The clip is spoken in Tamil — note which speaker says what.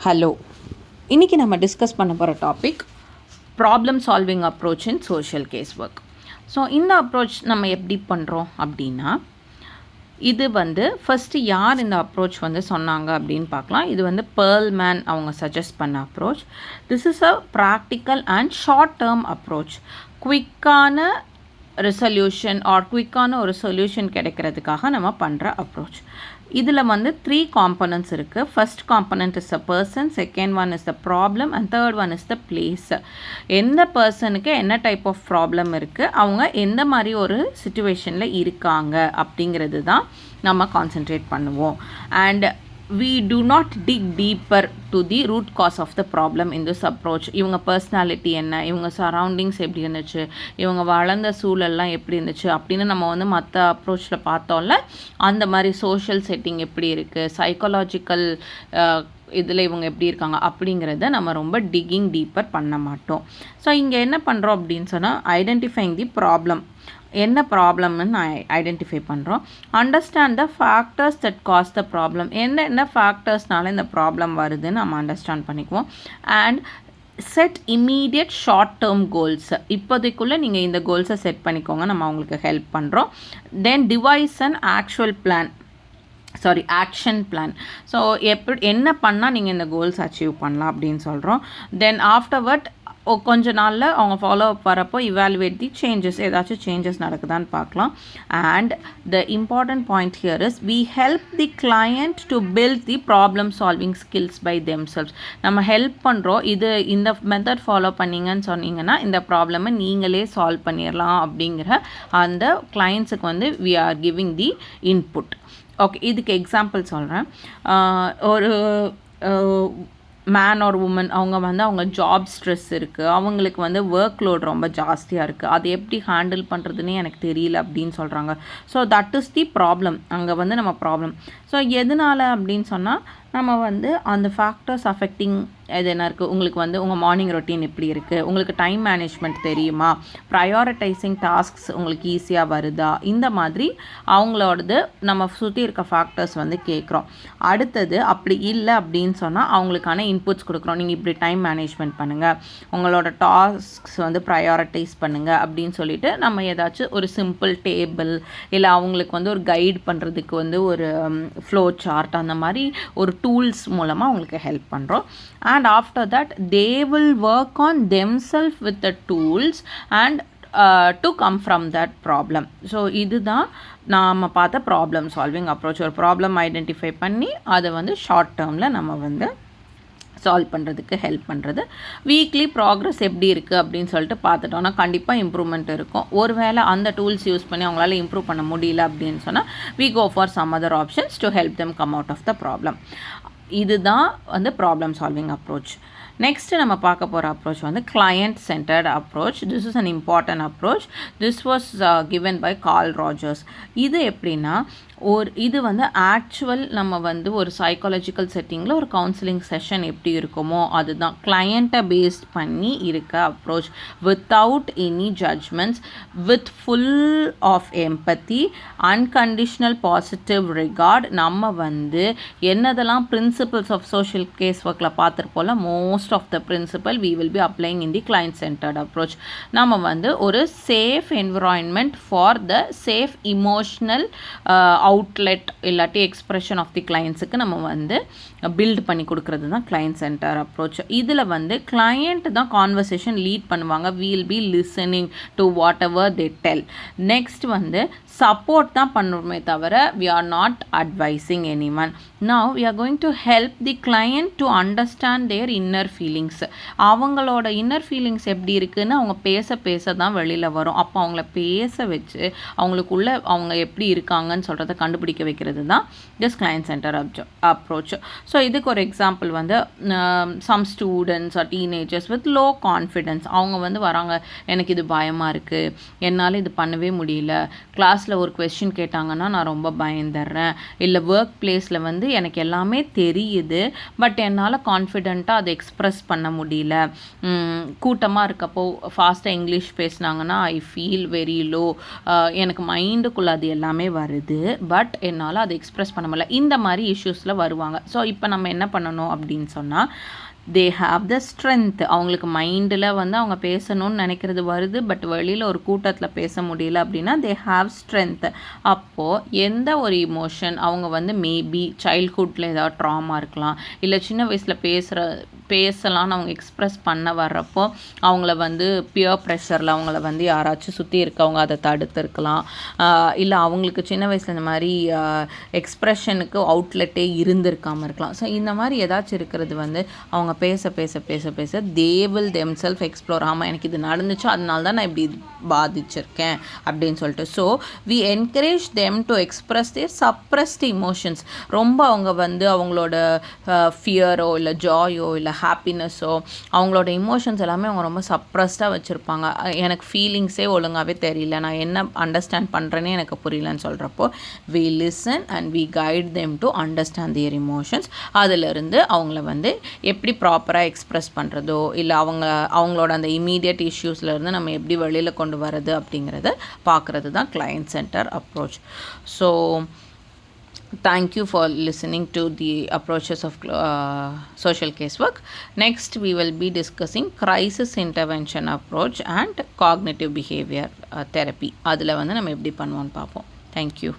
Speaker 1: ஹலோ, இன்றைக்கி நம்ம டிஸ்கஸ் பண்ண போகிற topic problem solving approach in social case work. So இந்த அப்ரோச் நம்ம எப்படி பண்ணுறோம் அப்படின்னா, இது ஃபஸ்ட்டு யார் இந்த அப்ரோச் சொன்னாங்க அப்படின்னு பார்க்கலாம். இது பெர்ல்மேன் அவங்க சஜஸ்ட் பண்ண approach. This is a practical and short term approach. குவிக்கான ரெசல்யூஷன் குவிக்கான ஒரு சொல்யூஷன் கிடைக்கிறதுக்காக நம்ம பண்ணுற அப்ரோச். இதில் 3 காம்பனன்ட்ஸ் இருக்குது. First component is the person, second one is the problem and third one is the place. எந்த பர்சனுக்கு என்ன டைப் ஆஃப் ப்ராப்ளம் இருக்குது, அவங்க எந்த மாதிரி ஒரு சிச்சுவேஷனில் இருக்காங்க அப்படிங்கிறது தான் நம்ம கான்சென்ட்ரேட் பண்ணுவோம். And we do not dig deeper to the root cause of the problem in this approach. இவங்க பர்சனாலிட்டி என்ன, இவங்க சரௌண்டிங்ஸ் எப்படி இருந்துச்சு, இவங்க வளர்ந்த சூழல்லாம் எப்படி இருந்துச்சு அப்படின்னு நம்ம மற்ற அப்ரோச்சில் பார்த்தோம்ல, அந்த மாதிரி சோஷியல் செட்டிங் எப்படி இருக்குது, சைக்காலஜிக்கல் இதில் இவங்க எப்படி இருக்காங்க அப்படிங்கிறத நம்ம ரொம்ப டிகிங் டீப்பர் பண்ண மாட்டோம். ஸோ இங்கே என்ன பண்ணுறோம் அப்படின்னு சொன்னால், ஐடென்டிஃபைங் தி ப்ராப்ளம். என்ன ப்ராப்ளம்னு நான் ஐடென்டிஃபை பண்ணுறோம். Understand the factors that cause the problem. என்ன ஃபேக்டர்ஸ்னால இந்த ப்ராப்ளம் வருதுன்னு நம்ம அண்டர்ஸ்டாண்ட் பண்ணிக்குவோம். And set immediate short term goals. இப்போதைக்குள்ளே நீங்கள் இந்த கோல்ஸை செட் பண்ணிக்கோங்க, நம்ம அவங்களுக்கு ஹெல்ப் பண்ணுறோம். Then devise and action plan. So என்ன பண்ணால் நீங்கள் இந்த கோல்ஸ் அச்சீவ் பண்ணலாம் அப்படின்னு சொல்கிறோம். தென் ஆஃப்டர்வர்ட் கொஞ்ச நாளில் அவங்க ஃபாலோ அப் வரப்போ இவாலுவேட் தி சேஞ்சஸ், ஏதாச்சும் சேஞ்சஸ் நடக்குதான்னு பார்க்கலாம். And the important point here is we help the client to build the problem solving skills by themselves. நம்ம ஹெல்ப் பண்ணுறோம். இந்த மெத்தட் ஃபாலோ பண்ணிங்கன்னு சொன்னீங்கன்னா இந்த ப்ராப்ளமை நீங்களே சால்வ் பண்ணிடலாம் அப்படிங்கிற அந்த கிளையண்ட்ஸுக்கு we are giving the input. Okay, இதுக்கு எக்ஸாம்பிள் சொல்கிறேன். ஒரு மேன் ஆர் உமன் அவங்க ஜாப் ஸ்ட்ரெஸ் இருக்குது, அவங்களுக்கு ஒர்க் லோட் ரொம்ப ஜாஸ்தியாக இருக்குது, அது எப்படி ஹேண்டில் பண்ணுறதுன்னே எனக்கு தெரியல அப்படின்னு சொல்கிறாங்க. So that is the problem. அங்கே நம்ம ப்ராப்ளம். ஸோ எதனால் அப்படின்னு சொன்னால், நம்ம அந்த ஃபேக்டர்ஸ் அஃபெக்டிங் எது என்ன இருக்குது, உங்களுக்கு உங்கள் மார்னிங் ரொட்டீன் எப்படி இருக்குது, உங்களுக்கு டைம் மேனேஜ்மெண்ட் தெரியுமா, ப்ரையாரிட்டைசிங் டாஸ்க்ஸ் உங்களுக்கு ஈஸியாக வருதா, இந்த மாதிரி அவங்களோடது நம்ம சுற்றி இருக்க ஃபேக்டர்ஸ் கேட்குறோம். அடுத்தது அப்படி இல்லை அப்படின்னு சொன்னால் அவங்களுக்கான இன்புட்ஸ் கொடுக்குறோம். நீங்கள் இப்படி டைம் மேனேஜ்மெண்ட் பண்ணுங்கள், உங்களோட டாஸ்க்ஸ் ப்ரையாரிட்டைஸ் பண்ணுங்கள் அப்படின்னு சொல்லிட்டு நம்ம ஏதாச்சும் ஒரு சிம்பிள் டேபிள் இல்லை அவங்களுக்கு ஒரு கைட் பண்ணுறதுக்கு ஒரு ஃப்ளோ சார்ட், அந்த மாதிரி ஒரு டூல்ஸ் மூலமாக அவங்களுக்கு ஹெல்ப் பண்ணுறோம். And after that they will work on themself with the tools and to come from that problem. So இதுதான் நாம் பார்த்த ப்ராப்ளம் சால்விங் அப்ரோச். ஒரு ப்ராப்ளம் ஐடென்டிஃபை பண்ணி அதை ஷார்ட் டேர்மில் நம்ம சால்வ் பண்ணுறதுக்கு ஹெல்ப் பண்ணுறது. வீக்லி ப்ராக்ரஸ் எப்படி இருக்குது அப்படின்னு சொல்லிட்டு பார்த்துட்டோன்னா கண்டிப்பாக இம்ப்ரூவ்மெண்ட் இருக்கும். ஒருவேளை அந்த டூல்ஸ் யூஸ் பண்ணி அவங்களால இம்ப்ரூவ் பண்ண முடியல அப்படின்னு சொன்னால் we go for some other options to help them come out of the problem. இதுதான் ப்ராப்ளம் சால்விங் அப்ரோச். நெக்ஸ்ட்டு நம்ம பார்க்க போகிற approach client centred approach. This is an important approach. This was given by Carl Rogers. இது எப்படின்னா, இது ஆக்சுவல் நம்ம ஒரு சைக்காலஜிக்கல் செட்டிங்கில் ஒரு கவுன்சிலிங் செஷன் எப்படி இருக்குமோ அதுதான் கிளையண்ட்டை பேஸ்ட் பண்ணி இருக்க approach. Without any judgements, with full of empathy, unconditional positive regard. நம்ம என்னதெல்லாம் பிரின்சிபல்ஸ் ஆஃப் சோஷியல் கேஸ் ஒர்க்கில் பார்த்துருப்போல, most of the principle we will be applying in the client centered approach. நம்ம ஒரு safe environment for the safe emotional outlet இல்லாட்டி எக்ஸ்ப்ரெஷன் ஆஃப் தி கிளைண்ட்ஸுக்கு நம்ம பில்ட் பண்ணி கொடுக்கறது தான் கிளைண்ட் சென்டர் அப்ரோச். இதில் கிளையண்ட் தான் கான்வர்சேஷன் லீட் பண்ணுவாங்க. We'll be listening to what ever they tell. Next support தான் பண்ணுறோமே தவிர we are not advising anyone. Now we are going to help the client to understand their inner feelings. அவங்களோட இன்னர் ஃபீலிங்ஸ் எப்படி இருக்குதுன்னு அவங்க பேச தான் வெளியில் வரும். அப்போ அவங்கள பேச வச்சு அவங்களுக்குள்ள அவங்க எப்படி இருக்காங்கன்னு சொல்கிறத கண்டுபிடிக்க வைக்கிறது தான் this client centre approach. So இதுக்கு ஒரு example some students are teenagers with low confidence. அவங்க வராங்க, எனக்கு இது பயமாக இருக்குது, என்னால் இது பண்ணவே முடியல, கிளாஸில் கிளாஸில் ஒரு கொஸ்டின் கேட்டாங்கன்னா நான் ரொம்ப பயந்துடுறேன், இல்லை ஒர்க் பிளேஸில் வந்து எனக்கு எல்லாமே தெரியுது பட் என்னால் கான்ஃபிடெண்ட்டாக அதை எக்ஸ்ப்ரெஸ் பண்ண முடியல. கூட்டமாக இருக்கப்போ ஃபாஸ்ட்டாக இங்கிலீஷ் பேசினாங்கன்னா ஐ ஃபீல் வெரி லோ, எனக்கு மைண்டுக்குள்ளே அது எல்லாமே வருது பட் என்னால் அதை எக்ஸ்ப்ரெஸ் பண்ண முடியல. இந்த மாதிரி இஷ்யூஸில் வருவாங்க. ஸோ இப்போ நம்ம என்ன பண்ணணும் அப்படின்னு சொன்னால், தே ஹாவ் த ஸ்ட்ரென்த். அவங்களுக்கு மைண்டில் வந்து அவங்க பேசணும்னு நினைக்கிறது வருது பட் வெளியில் ஒரு கூட்டத்தில் பேச முடியல அப்படின்னா தே ஹாவ் ஸ்ட்ரென்த். அப்போது எந்த ஒரு இமோஷன் அவங்க வந்து மேபி சைல்ட்ஹுட்டில் ஏதாவது ட்ராமா இருக்கலாம், இல்லை சின்ன வயசில் பேசலான்னு அவங்க எக்ஸ்ப்ரெஸ் பண்ண வர்றப்போ அவங்கள வந்து பியர் ப்ரெஷரில் அவங்கள வந்து யாராச்சும் சுற்றி இருக்கவங்க அதை தடுத்துருக்கலாம், இல்லை அவங்களுக்கு சின்ன வயசில் இந்த மாதிரி எக்ஸ்ப்ரெஷனுக்கு அவுட்லெட்டே இருந்திருக்காமல் இருக்கலாம். ஸோ இந்த மாதிரி ஏதாச்சும் இருக்கிறது வந்து அவங்க பேச பேச பேச பேச தே வில் தெம்செல்ஃப் எக்ஸ்ப்ளோர். ஆமாம், எனக்கு இது நடந்துச்சு, அதனால தான் நான் இப்படி பாதிச்சிருக்கேன் அப்படின்னு சொல்லிட்டு. So we encourage them to express their suppressed emotions. ரொம்ப அவங்க வந்து அவங்களோட ஃபியரோ இல்லை ஜாயோ இல்லை ஹாப்பினஸோ அவங்களோட இமோஷன்ஸ் எல்லாமே அவங்க ரொம்ப சப்ரஸ்டாக வச்சுருப்பாங்க. எனக்கு ஃபீலிங்ஸே ஒழுங்காகவே தெரியல, நான் என்ன அண்டர்ஸ்டாண்ட் பண்ணுறேன்னே எனக்கு புரியலன்னு சொல்கிறப்போ we listen and we guide them to understand their emotions. அதிலிருந்து அவங்கள வந்து எப்படி ப்ராப்பராக எக்ஸ்ப்ரெஸ் பண்ணுறதோ இல்லை அவங்களோட அந்த இமீடியட் இஷ்யூஸ்லேருந்து நம்ம எப்படி வெளியில் கொண்டு வரது அப்படிங்கிறத பார்க்குறது தான் client centre approach. So thank you for listening to the approaches of social casework. Next we will be discussing crisis intervention approach and cognitive behavior therapy. அதில் வந்து நம்ம எப்படி பண்ணுவோன்னு பார்ப்போம். Thank you.